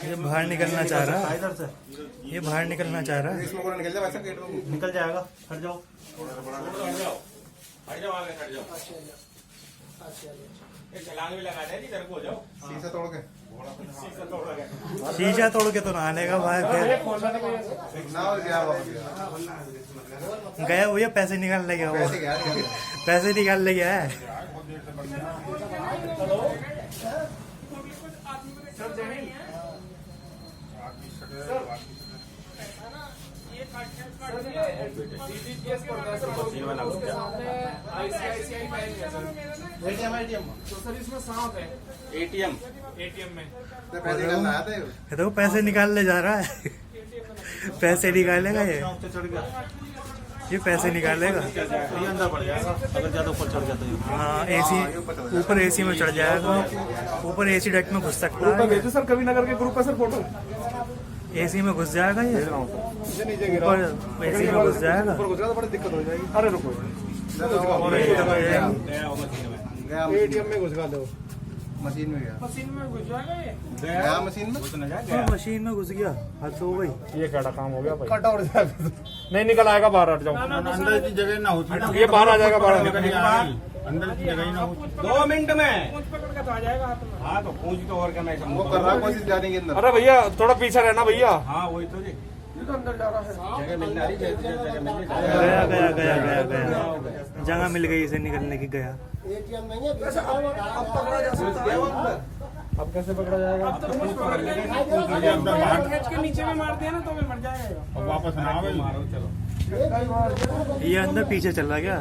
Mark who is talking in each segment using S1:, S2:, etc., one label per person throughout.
S1: ये बाहर निकलना चाह रहा है, ये बाहर निकलना चाह रहा है।
S2: निकल जाएगा। हट जाओ,
S3: छलांग भी लगा दे, इधर को जाओ।
S2: शीशा तोड़ के
S1: शीशा तोड़ के तो ना आने का भाई, फिर गया भैया, पैसे निकालने गया वो, पैसे निकालने गया है।
S3: इसमें सांप है। एटीएम में
S1: तो पैसे निकालने जा रहा है, पैसे निकालेगा ये पैसे निकालेगा।
S2: ये अंदर पड़ जाएगा अगर ज्यादा ऊपर चढ़ जाता है।
S1: हाँ, एसी ऊपर, एसी में चढ़ जाएगा, ऊपर एसी डेक में घुस सकता है।
S4: भेजो सर कभी नगर के ग्रुप पे सर फोटो।
S1: एसी में घुस जाएगा ये,
S4: नीचे गिरा
S1: ऊपर एसी में घुस जाएगा।
S4: ऊपर घुस गया तो बड़ी दिक्कत हो जाएगी। अरे रुको, एटीएम में घुस गया दो,
S2: मशीन में गया,
S3: मशीन में घुस जाएगा ये।
S2: गया मशीन में
S1: मशीन में घुस गया, हद हो गई।
S4: ये क्या काम हो गया भाई? कट और जाएगा, नहीं निकल आएगा बाहर। हट जाओ,
S2: अंदर की जगह ना हो,
S4: ये बाहर आ जाएगा, बाहर
S2: अंदर की जगह ही ना हो।
S3: 2 मिनट में
S2: वो कर रहा है कोशिश जाने के अंदर।
S4: अरे भैया थोड़ा पीछे रहना भैया।
S3: हाँ वही तो जी,
S4: ये तो अंदर जा रहा है।
S3: जगह मिल रही है, जगह मिल रही है।
S1: गया गया गया गया गया, जगह मिल गई इसे निकलने की, गया।
S4: अब कैसे पकड़ा जाएगा?
S3: खींच के नीचे में मार दिया ना तो फिर मर जाएगा।
S2: वापस ना आवे।
S3: चलो
S1: ये अंदर पीछे चला गया,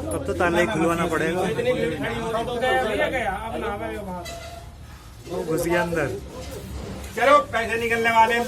S1: तब तो ताला ही खुलवाना पड़ेगा।
S3: गया अब ना आवे बाहर।
S1: वो घुस गया अंदर।
S3: चलो पैसे निकलने वाले हैं।